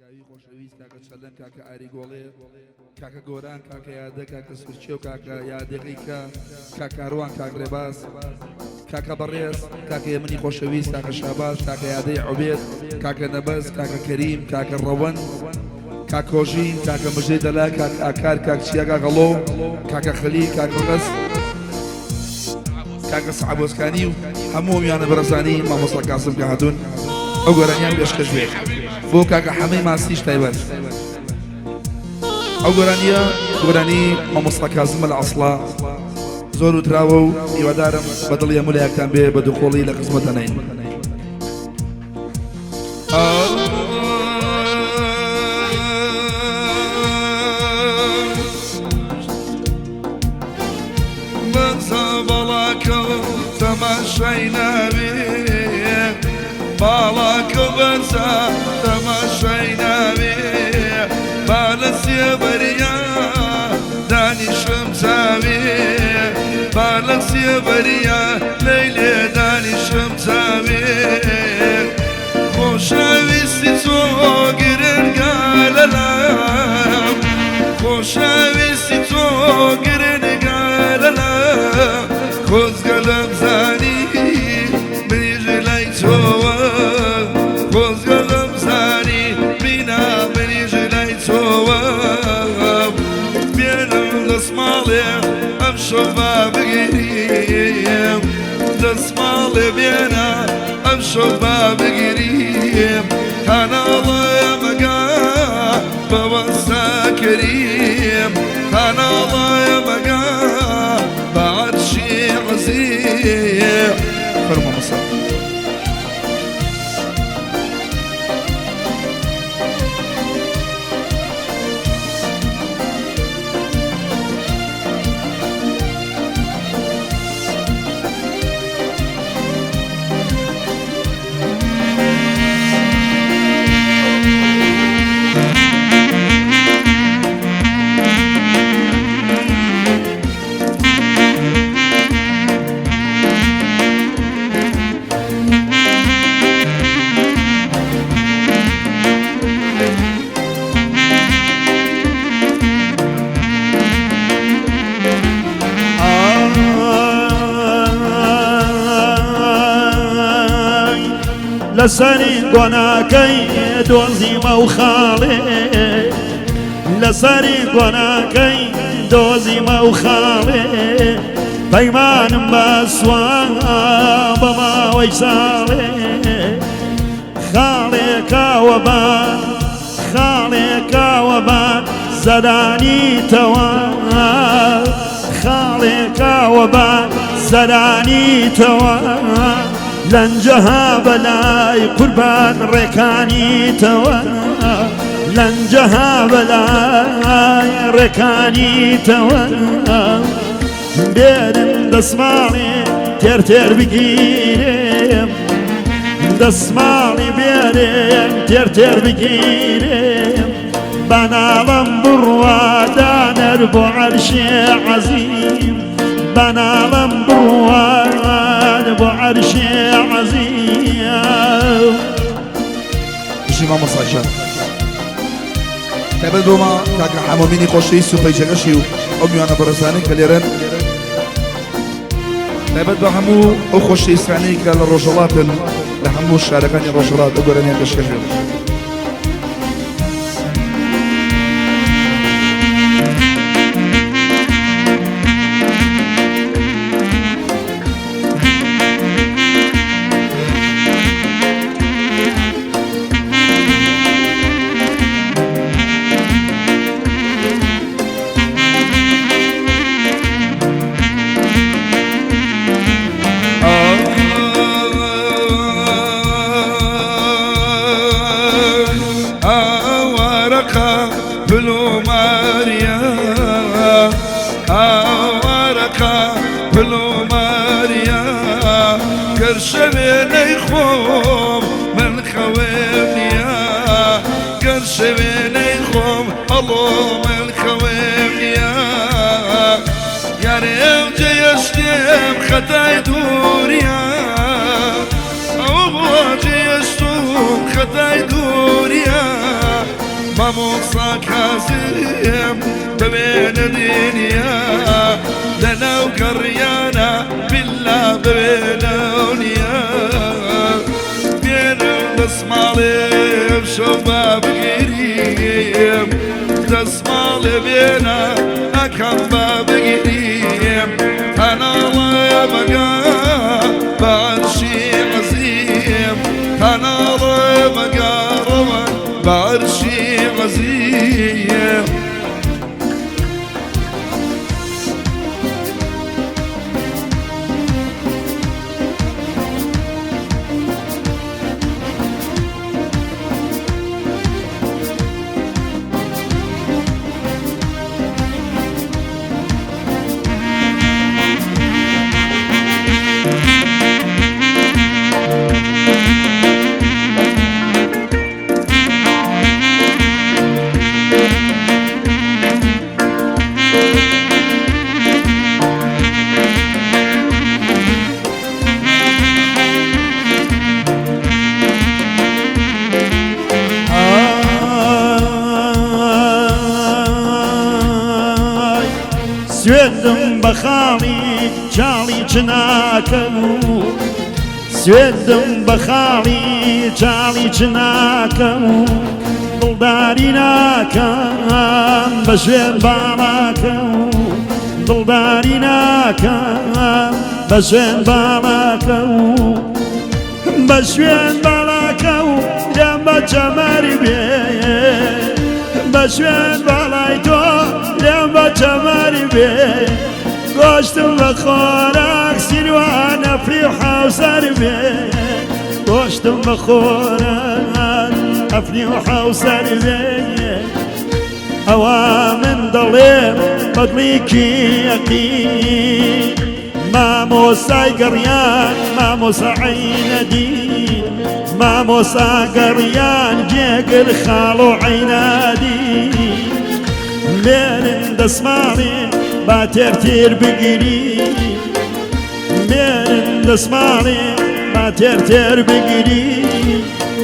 کاکاوی خۆشەویست کاکە چەلەن کاکە ئاریگۆڵێ کاکە گۆران کاکە یادە کاکە سورچێ و کاکە یادەقیکە کاکاروان کاک ڕێباز کاکە بەڕێز کاکە یەمنی خۆشەویست کاکە شاباش کاکە یادەی عوبێد کاکە نەبەز کاکە کەریم کاکە ڕەوەن کاکۆژین کاکە مژەی دەلا کاکە ئاکار کاک چیاگا گەڵۆ کاکە خەلی کاکە ڕەس کاکە سەعبۆزکانی و هەموو میانە بەرەزانی مامۆستا کاسم کە هاتوون ئەو گۆرانیان پێشکەش بێت بۆ کاکە حەمەی ماسیش تایبەت ئەو گۆرانی مامۆستا کازمە لە عەسڵا زۆر وتراوە و هیوادارم بەدڵی هەموو لایەکتان بێ بە دووخۆڵی لە قسمەتە نین تماشای ناوی باڵاکە بەرزە تەماشای ناوی بالەسیە بەریا دانیشم چاوی بالەسیە بەریا لەیلێ دانیشم چاوی خۆشەویستی تۆ گرنگە لەلام خۆشەویستی تۆ گرنگە لەلام خۆزگەلم زانی منیژ لای تۆوە خۆزگەلم زانی بینا منیژ لای تۆوە بێنم دەسماڵێ ئەم شەوە بگیریم دەسماڵێ بێنە ئەم شەوە بگیریم کاناڵە مەگا بەوەستا کەریم کاناڵە مەگا بعرشي عزيز فرما مصر لسری گۆناکەی دۆزیمە و خاڵێ لەسەری گۆناکەی دۆزیمە و خاڵێ پەیمانم بەسوان بە ماوەی ساڵێ خاڵێکاوەبان خاڵێکاوەبان زەدانیتەوە خاڵێکاوەبان زەدانیتەوە لەنجەها بەلای قوربان ڕێکانیتەوە لەنجەها بەلای ڕێکانیتەوە بێرم دەسماڵی تێر بگیرێم دەسماڵی بێرێم تێر بگیرێم بەناڵم بڕوا دانەر بۆ عەرشێ عەزیم بەناڵم بڕوا بۆ عەرشێ عەزیم بژی مامۆستاکان تایبەت بۆمە کاکە حەمەمینی خۆشەویست و پەیجەکەشی و ئەو میوانە بەڕێزانەی کە لێرەن تایبەت بە هەموو ئەو خۆشەویستانەی کە لە ڕۆژهەڵاتن لە هەموو شارەکانی ڕۆژهەڵات ئەو گۆرانیان پێشکەش بێت شوێنەی خۆم من خەوێم نییە گەر شوێنەی خۆم ئەڵۆ من خەوێم نییە یارێم جێشتێم خەتای دووریە ئەو بۆ جێشتوم خەتای دووریە مامۆسا کازم ببێنە دنیا لەناو گەڕیانە بلا ببێنە دنیا بێنە دەسماڵێ شەو با بگیریم دەسماڵێ بێنە ئەکەم با بگیریم هەناڵە مەگا بەعەرشی عەزیم هەناڵە مەگاڕەوە بەعەرشی عەزیم سوێندم بە خاڵی چاڵی چناکە و سوێندم بە خاڵی چاڵی چناکە و دڵداری ناکەم بە شوێن باڵاکە و دڵداری ناکەم بە شوێن باڵاکە و بە شوێن باڵاکە و لێم بە چەمەری بێ بە شوێن باڵای تۆ لێم بە چەمەری بێ گۆشتم بە خۆراک سیروان ئەفری و حەوسەر بێ گۆشتم بە خۆراک ئەفری و حەوسەر بێ ئەوە من دەڵێم بەدڵیکی یەقین مامۆسای گەڕیان مامۆسا عەینەدین مامۆسا گەڕیان جێگر خاڵ و عەینەدین مێرن دەسماڵێ با تێر بگیری مێرن دەسماڵێ با تێر بگیری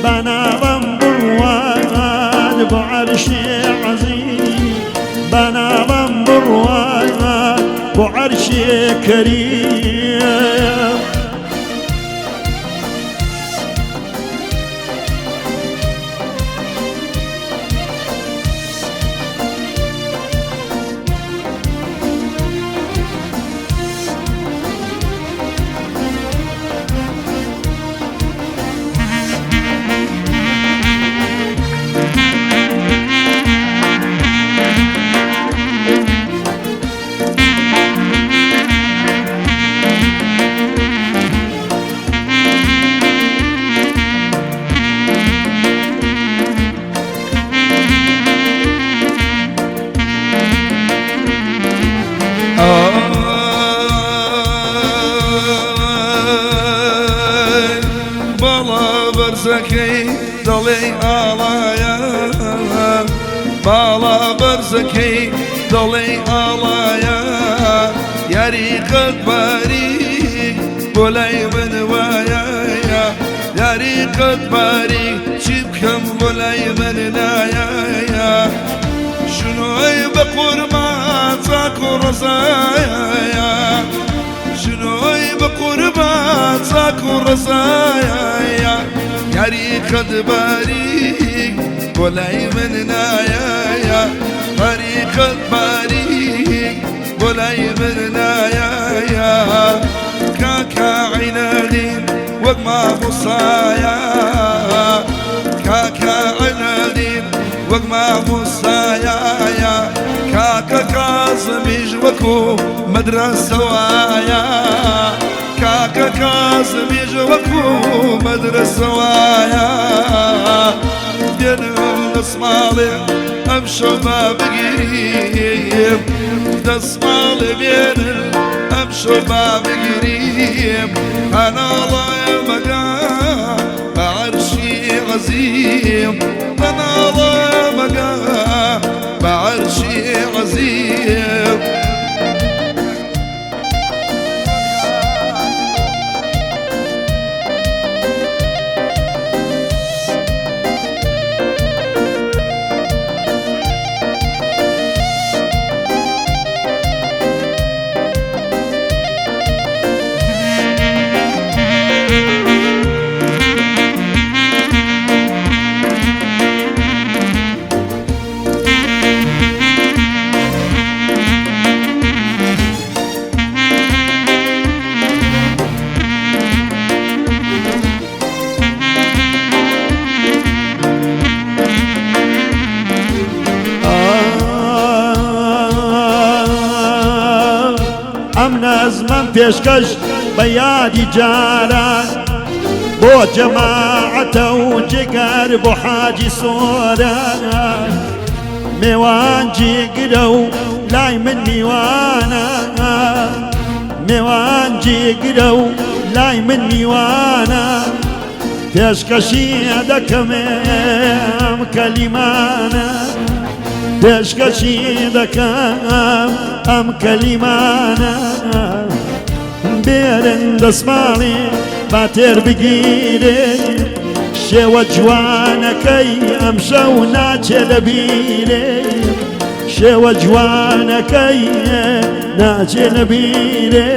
با ناڵەم بڕوان بۆ عەرشی عەزیم با ناڵەم بڕوان بۆ عەرشی کەریم بەرزەکەی دەڵێ ئاڵایە باڵا بەرزەکەی دەڵێ ئاڵایە یاری قەتباری بۆ لای من وایە یاری قەتباری چی بکەم بۆ لای من نایە شنۆی بە قوربان چاک و ڕزایە شنۆی بە قوربان چاک و ڕزایە یاری قەتباری بۆ لای من نایە یاری قەتباری بۆ لای من نایە کاکە عەینەدین وەک مامۆسایە کاکە عەینەدین وەک مامۆسایە کاکە کازمیش وەکو مەدرەسەوایە کاکە کازمیش وەکو مەدرەسەوایە دێنم دەسماڵێ ئەم شەو با بگیریم دەسماڵێ بێنن ئەم شەو با بگیریم هەناڵایە مەگا بە عەرشی عەزیم هەناڵایە مەگا بە عەرشی عەزیم پێشکەش بە یادی جاران بۆ جەماعەتە و جگەر بۆ حاجی سۆران میوان جێگرە و لای من میوانە میوان جێگرە و لای من میوانە پێشکەشی دەکەم ئەم کەلیمانە پێشکەشی دەکەم ئەم کەلیمانە بێرن دەسماڵی با تێر بگیرێ شێوە جوانەکەی ئەم شەو ناچێ لە بیرێ شێوە جوانەکەی ناچێ لە بیرێ